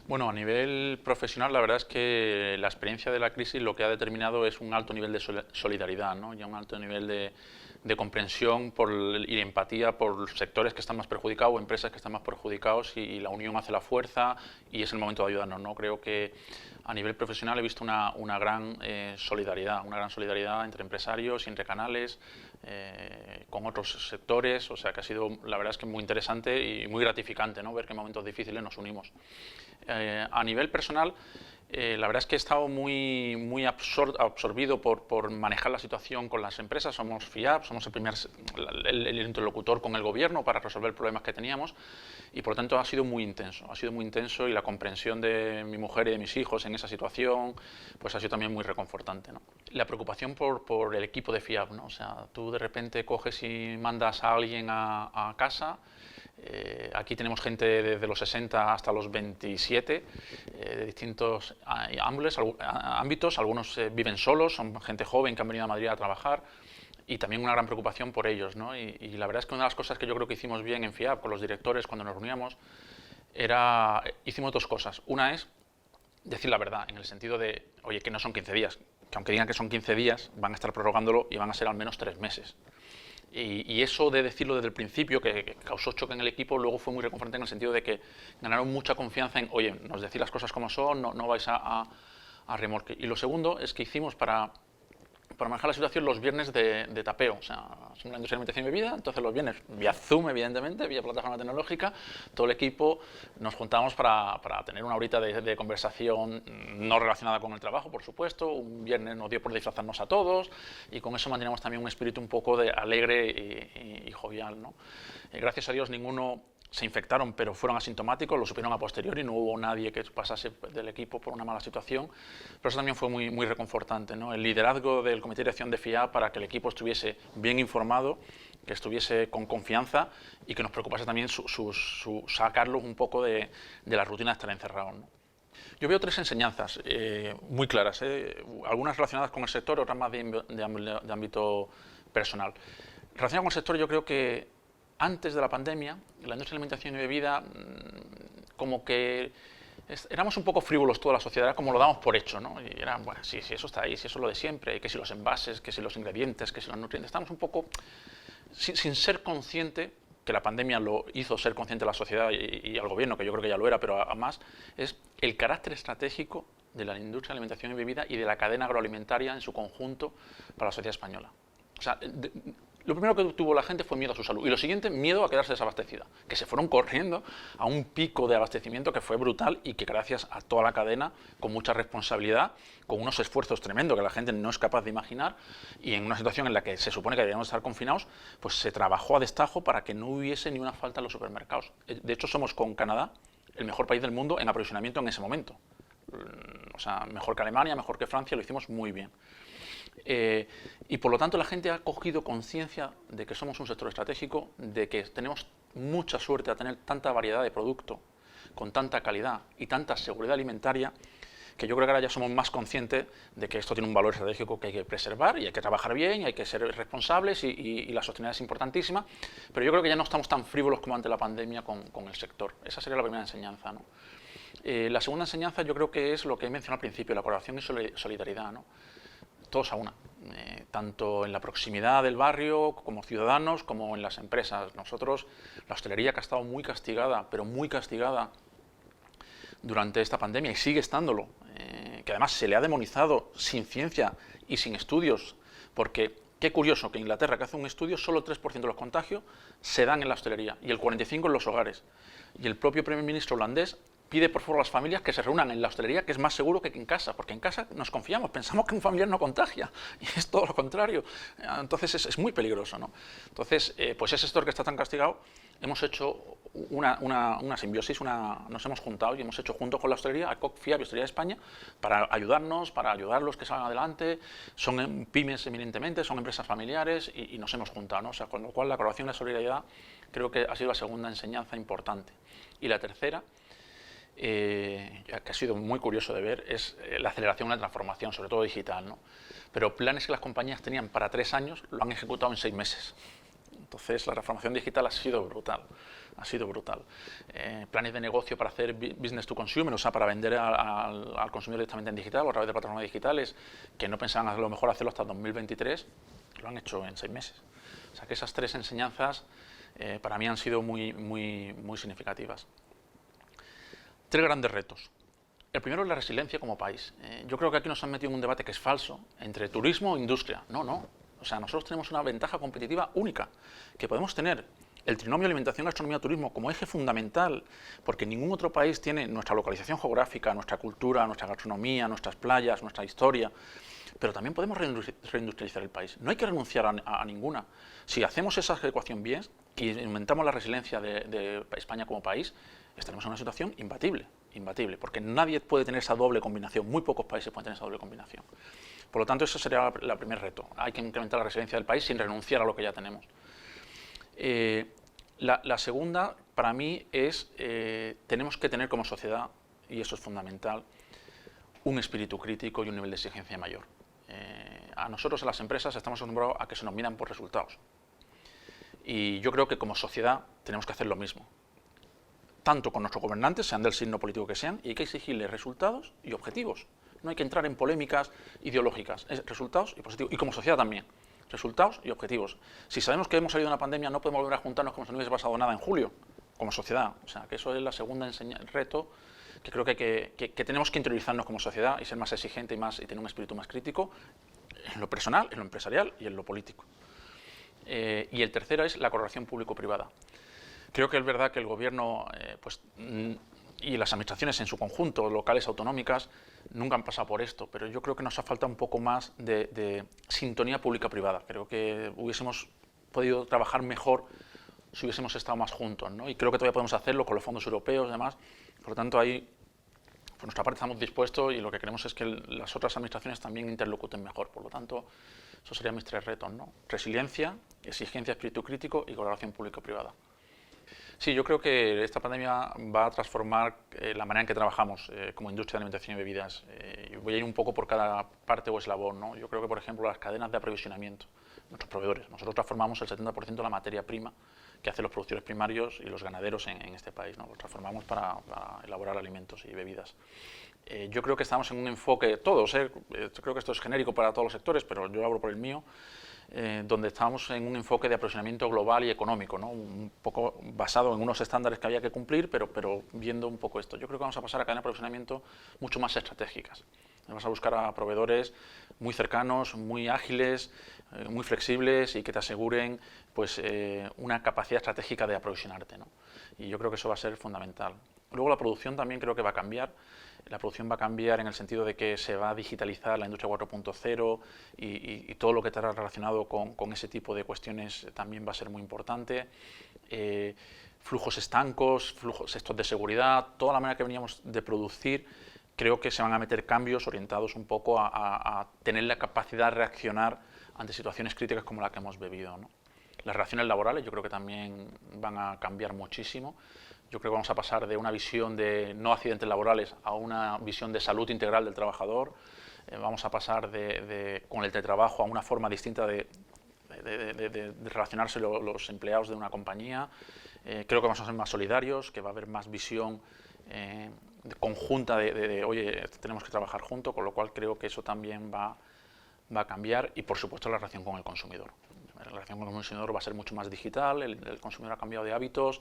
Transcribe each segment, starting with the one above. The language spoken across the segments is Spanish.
Bueno, a nivel profesional, la verdad es que la experiencia de la crisis lo que ha determinado es un alto nivel de solidaridad, ¿no? Y un alto nivel de comprensión y empatía por sectores que están más perjudicados o empresas que están más perjudicados, y la unión hace la fuerza y es el momento de ayudarnos, ¿no? Creo que a nivel profesional he visto una gran solidaridad entre empresarios y entre canales, con otros sectores, o sea que ha sido, la verdad es que muy interesante y muy gratificante, ¿no? Ver que en momentos difíciles nos unimos. A nivel personal, la verdad es que he estado muy absorbido por manejar la situación con las empresas. Somos FIAP, somos el interlocutor con el gobierno para resolver problemas que teníamos, y por lo tanto ha sido muy intenso, y la comprensión de mi mujer y de mis hijos en esa situación pues ha sido también muy reconfortante, ¿no? La preocupación por el equipo de FIAP, ¿no? O sea, tú de repente coges y mandas a alguien a casa. Aquí tenemos gente desde los 60 hasta los 27, de distintos ámbitos. Algunos viven solos, son gente joven que han venido a Madrid a trabajar, y también una gran preocupación por ellos, ¿no? Y la verdad es que una de las cosas que yo creo que hicimos bien en FIAP con los directores cuando nos reuníamos hicimos dos cosas. Una es decir la verdad, en el sentido de, oye, que no son 15 días, que aunque digan que son 15 días, van a estar prorrogándolo y van a ser al menos 3 meses. Y eso de decirlo desde el principio, que causó choque en el equipo, luego fue muy reconfortante en el sentido de que ganaron mucha confianza en, oye, nos decís las cosas como son, no vais a remolque. Y lo segundo es que hicimos para manejar la situación los viernes de tapeo. O sea, somos la industria de alimentación y bebida, entonces los viernes, vía Zoom, evidentemente, vía plataforma tecnológica, todo el equipo nos juntamos para tener una horita de conversación no relacionada con el trabajo, por supuesto. Un viernes nos dio por disfrazarnos a todos, y con eso mantenemos también un espíritu un poco alegre y jovial, ¿no? Gracias a Dios ninguno se infectaron, pero fueron asintomáticos, lo supieron a posteriori, no hubo nadie que pasase del equipo por una mala situación, pero eso también fue muy reconfortante, ¿no? El liderazgo del Comité de Dirección de FIAP para que el equipo estuviese bien informado, que estuviese con confianza y que nos preocupase también sacarlos un poco de la rutina de estar encerrados, ¿no? Yo veo tres enseñanzas muy claras, algunas relacionadas con el sector, otras más de ámbito personal. Relacionado con el sector, yo creo que antes de la pandemia, la industria de alimentación y bebida, como que éramos un poco frívolos toda la sociedad, como lo damos por hecho, ¿no? Y era, bueno, sí, eso está ahí, sí, eso es lo de siempre, que si los envases, que si los ingredientes, que si los nutrientes. Estamos un poco sin ser consciente, que la pandemia lo hizo ser consciente a la sociedad y al gobierno, que yo creo que ya lo era, pero además es el carácter estratégico de la industria de alimentación y bebida y de la cadena agroalimentaria en su conjunto para la sociedad española. O sea, lo primero que tuvo la gente fue miedo a su salud, y lo siguiente, miedo a quedarse desabastecida, que se fueron corriendo a un pico de abastecimiento que fue brutal, y que gracias a toda la cadena, con mucha responsabilidad, con unos esfuerzos tremendos que la gente no es capaz de imaginar, y en una situación en la que se supone que deberíamos estar confinados, pues se trabajó a destajo para que no hubiese ni una falta en los supermercados. De hecho, somos con Canadá el mejor país del mundo en aprovisionamiento en ese momento. O sea, mejor que Alemania, mejor que Francia, lo hicimos muy bien. Y por lo tanto la gente ha cogido conciencia de que somos un sector estratégico, de que tenemos mucha suerte a tener tanta variedad de producto, con tanta calidad y tanta seguridad alimentaria, que yo creo que ahora ya somos más conscientes de que esto tiene un valor estratégico que hay que preservar, y hay que trabajar bien, y hay que ser responsables, y la sostenibilidad es importantísima, pero yo creo que ya no estamos tan frívolos como ante la pandemia con el sector. Esa sería la primera enseñanza, ¿no? La segunda enseñanza yo creo que es lo que he mencionado al principio, la colaboración y solidaridad, ¿no? Todos a una, tanto en la proximidad del barrio como ciudadanos, como en las empresas. Nosotros, la hostelería, que ha estado muy castigada, pero muy castigada durante esta pandemia, y sigue estándolo, que además se le ha demonizado sin ciencia y sin estudios, porque qué curioso que Inglaterra, que hace un estudio, solo el 3% de los contagios se dan en la hostelería y el 45% en los hogares. Y el propio primer ministro holandés pide por favor a las familias que se reúnan en la hostelería, que es más seguro que en casa, porque en casa nos confiamos, pensamos que un familiar no contagia, y es todo lo contrario. Entonces es muy peligroso, ¿no? Entonces, pues ese sector que está tan castigado, hemos hecho una simbiosis, nos hemos juntado y hemos hecho junto con la hostelería, ACOC, FIAP y Hostelería de España, para ayudarnos, para ayudarlos que salgan adelante. Son pymes eminentemente, son empresas familiares, y nos hemos juntado, ¿no? O sea, con lo cual la colaboración y la solidaridad creo que ha sido la segunda enseñanza importante. Y la tercera, que ha sido muy curioso de ver, es la aceleración de la transformación, sobre todo digital, ¿no? Pero planes que las compañías tenían para 3 años lo han ejecutado en 6 meses. Entonces la transformación digital ha sido brutal, ha sido brutal. Planes de negocio para hacer business to consumer, o sea, para vender al consumidor directamente en digital o a través de plataformas digitales, que no pensaban a lo mejor hacerlo hasta 2023, lo han hecho en 6 meses. O sea que esas 3 enseñanzas para mí han sido muy significativas. 3 grandes retos. El primero es la resiliencia como país. Yo creo que aquí nos han metido en un debate que es falso entre turismo e industria. No. O sea, nosotros tenemos una ventaja competitiva única, que podemos tener el trinomio alimentación, gastronomía, turismo como eje fundamental, porque ningún otro país tiene nuestra localización geográfica, nuestra cultura, nuestra gastronomía, nuestras playas, nuestra historia, pero también podemos reindustrializar el país. No hay que renunciar a ninguna. Si hacemos esa ecuación bien y aumentamos la resiliencia de España como país, estaremos en una situación imbatible, porque nadie puede tener esa doble combinación, muy pocos países pueden tener esa doble combinación. Por lo tanto, ese sería el primer reto. Hay que incrementar la resiliencia del país sin renunciar a lo que ya tenemos. La segunda, para mí, es tenemos que tener como sociedad, y eso es fundamental, un espíritu crítico y un nivel de exigencia mayor. A nosotros, a las empresas, estamos acostumbrados a que se nos midan por resultados. Y yo creo que como sociedad tenemos que hacer lo mismo. Tanto con nuestros gobernantes, sean del signo político que sean, y hay que exigirles resultados y objetivos. No hay que entrar en polémicas ideológicas, es resultados y positivos. Y como sociedad también, resultados y objetivos. Si sabemos que hemos salido de una pandemia, no podemos volver a juntarnos como si no hubiese pasado nada en julio, como sociedad. O sea, que eso es la segunda reto que creo que tenemos que interiorizarnos como sociedad y ser más exigente y tener un espíritu más crítico en lo personal, en lo empresarial y en lo político. Y el tercero es la colaboración público-privada. Creo que es verdad que el gobierno y las administraciones en su conjunto, locales, autonómicas, nunca han pasado por esto, pero yo creo que nos ha faltado un poco más de sintonía pública-privada. Creo que hubiésemos podido trabajar mejor si hubiésemos estado más juntos, ¿no? Y creo que todavía podemos hacerlo con los fondos europeos y demás. Por lo tanto, ahí, por nuestra parte, estamos dispuestos y lo que queremos es que las otras administraciones también interlocuten mejor. Por lo tanto, esos serían mis 3 retos, ¿no? Resiliencia, exigencia, espíritu crítico y colaboración público-privada. Sí, yo creo que esta pandemia va a transformar la manera en que trabajamos como industria de alimentación y bebidas. Voy a ir un poco por cada parte o eslabón, ¿no? Yo creo que, por ejemplo, las cadenas de aprovisionamiento, nuestros proveedores. Nosotros transformamos el 70% de la materia prima que hacen los productores primarios y los ganaderos en este país, ¿no? Los transformamos para elaborar alimentos y bebidas. Yo creo que estamos en un enfoque, todos, creo que esto es genérico para todos los sectores, pero yo hablo por el mío, donde estábamos en un enfoque de aprovisionamiento global y económico, ¿no? Un poco basado en unos estándares que había que cumplir, pero viendo un poco esto. Yo creo que vamos a pasar a cadenas de aprovisionamiento mucho más estratégicas. Vamos a buscar a proveedores muy cercanos, muy ágiles, muy flexibles y que te aseguren pues, una capacidad estratégica de aprovisionarte, ¿no? Y yo creo que eso va a ser fundamental. Luego la producción también creo que va a cambiar. La producción va a cambiar en el sentido de que se va a digitalizar la industria 4.0 y todo lo que estará relacionado con ese tipo de cuestiones también va a ser muy importante. Flujos estancos, estos de seguridad, toda la manera que veníamos de producir, creo que se van a meter cambios orientados un poco a tener la capacidad de reaccionar ante situaciones críticas como la que hemos vivido, ¿no? Las relaciones laborales yo creo que también van a cambiar muchísimo. Yo creo que vamos a pasar de una visión de no accidentes laborales a una visión de salud integral del trabajador. Vamos a pasar con el teletrabajo a una forma distinta de relacionarse los empleados de una compañía. Creo que vamos a ser más solidarios, que va a haber más visión conjunta oye, tenemos que trabajar juntos, con lo cual creo que eso también va a cambiar y, por supuesto, la relación con el consumidor. La relación con el consumidor va a ser mucho más digital, el consumidor ha cambiado de hábitos,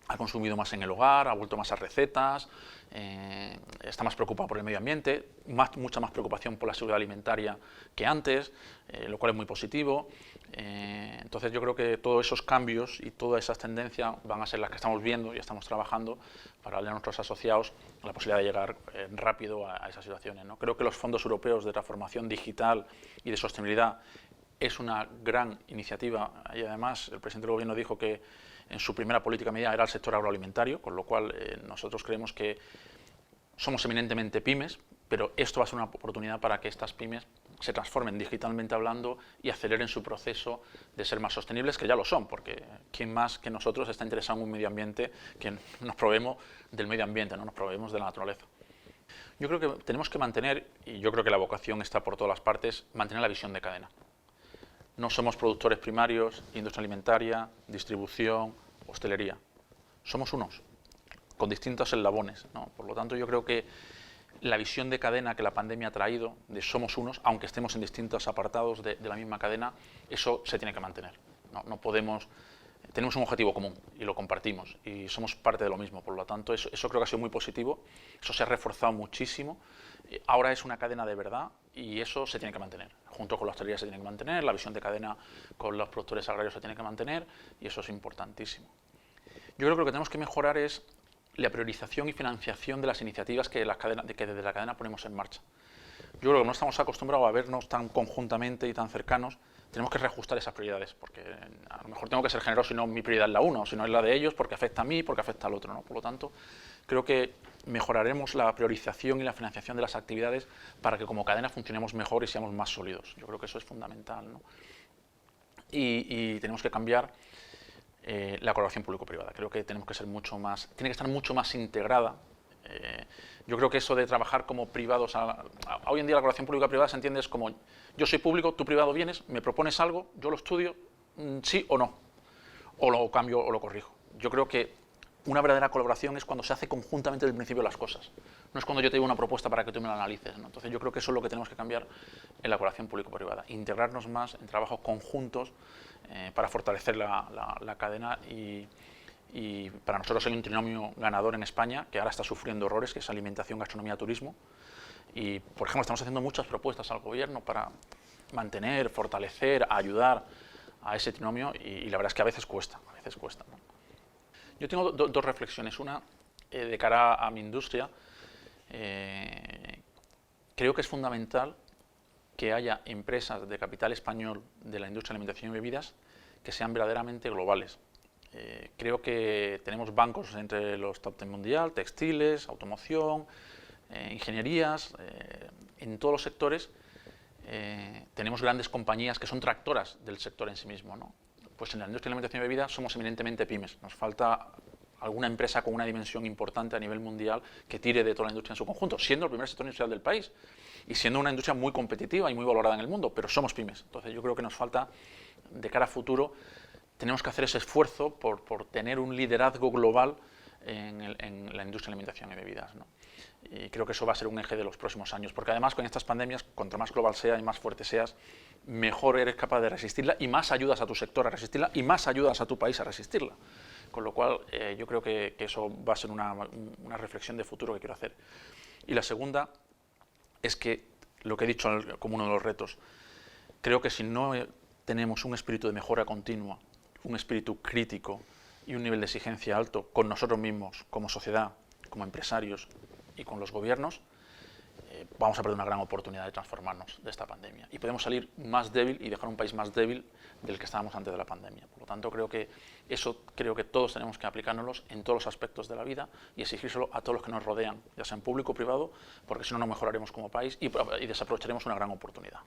ha consumido más en el hogar, ha vuelto más a recetas, está más preocupado por el medio ambiente, mucha más preocupación por la seguridad alimentaria que antes, lo cual es muy positivo. Entonces yo creo que todos esos cambios y todas esas tendencias van a ser las que estamos viendo y estamos trabajando para darle a nuestros asociados la posibilidad de llegar rápido a esas situaciones, ¿no? Creo que los fondos europeos de transformación digital y de sostenibilidad es una gran iniciativa y además el presidente del gobierno dijo que en su primera política medida era el sector agroalimentario, con lo cual nosotros creemos que somos eminentemente pymes, pero esto va a ser una oportunidad para que estas pymes se transformen digitalmente hablando y aceleren su proceso de ser más sostenibles, que ya lo son, porque ¿quién más que nosotros está interesado en un medio ambiente que nos proveemos del medio ambiente, no nos proveemos de la naturaleza? Yo creo que tenemos que mantener, y yo creo que la vocación está por todas las partes, mantener la visión de cadena. no somos productores primarios, industria alimentaria, distribución, hostelería. Somos unos, con distintos eslabones, ¿no? Por lo tanto, yo creo que la visión de cadena que la pandemia ha traído, de somos unos, aunque estemos en distintos apartados de la misma cadena, eso se tiene que mantener. No podemos... Tenemos un objetivo común y lo compartimos y somos parte de lo mismo, por lo tanto eso creo que ha sido muy positivo, eso se ha reforzado muchísimo, ahora es una cadena de verdad y eso se tiene que mantener, junto con la hostelería se tiene que mantener, la visión de cadena con los productores agrarios se tiene que mantener y eso es importantísimo. Yo creo que lo que tenemos que mejorar es la priorización y financiación de las iniciativas que desde la cadena ponemos en marcha. Yo creo que no estamos acostumbrados a vernos tan conjuntamente y tan cercanos, tenemos que reajustar esas prioridades, porque a lo mejor tengo que ser generoso y no mi prioridad es la una, o si no es la de ellos, porque afecta a mí, porque afecta al otro, ¿no? Por lo tanto, creo que mejoraremos la priorización y la financiación de las actividades para que como cadena funcionemos mejor y seamos más sólidos. Yo creo que eso es fundamental, ¿no? Y tenemos que cambiar la colaboración público-privada. Creo que tenemos que ser mucho más, tiene que estar mucho más integrada. Yo creo que eso de trabajar como privados, hoy en día la colaboración pública-privada se entiende como yo soy público, tú privado vienes, me propones algo, yo lo estudio, sí o no, o lo cambio o lo corrijo. Yo creo que una verdadera colaboración es cuando se hace conjuntamente desde el principio las cosas, no es cuando yo te digo una propuesta para que tú me la analices, ¿no? Entonces yo creo que eso es lo que tenemos que cambiar en la colaboración público-privada, integrarnos más en trabajos conjuntos para fortalecer la cadena y para nosotros hay un trinomio ganador en España que ahora está sufriendo horrores, que es alimentación, gastronomía, turismo. Y, por ejemplo, estamos haciendo muchas propuestas al gobierno para mantener, fortalecer, ayudar a ese trinomio y la verdad es que a veces cuesta, ¿no? Yo tengo dos reflexiones. Una, de cara a mi industria, creo que es fundamental que haya empresas de capital español de la industria de alimentación y bebidas que sean verdaderamente globales. Creo que tenemos bancos entre los top 10 mundial, textiles, automoción, ingenierías, en todos los sectores tenemos grandes compañías que son tractoras del sector en sí mismo, ¿no? Pues en la industria de alimentación y bebidas somos eminentemente pymes, nos falta alguna empresa con una dimensión importante a nivel mundial que tire de toda la industria en su conjunto, siendo el primer sector industrial del país y siendo una industria muy competitiva y muy valorada en el mundo, pero somos pymes. Entonces yo creo que nos falta, de cara a futuro, tenemos que hacer ese esfuerzo por tener un liderazgo global en la industria de alimentación y bebidas, ¿no? Y creo que eso va a ser un eje de los próximos años, porque además con estas pandemias, cuanto más global sea y más fuerte seas, mejor eres capaz de resistirla y más ayudas a tu sector a resistirla y más ayudas a tu país a resistirla. Con lo cual, yo creo que eso va a ser una reflexión de futuro que quiero hacer. Y la segunda es que, lo que he dicho como uno de los retos, creo que si no tenemos un espíritu de mejora continua, un espíritu crítico y un nivel de exigencia alto con nosotros mismos, como sociedad, como empresarios y con los gobiernos, vamos a perder una gran oportunidad de transformarnos de esta pandemia. Y podemos salir más débil y dejar un país más débil del que estábamos antes de la pandemia. Por lo tanto, creo que todos tenemos que aplicárnoslos en todos los aspectos de la vida y exigírselo a todos los que nos rodean, ya sea en público o privado, porque si no, no mejoraremos como país y desaprovecharemos una gran oportunidad.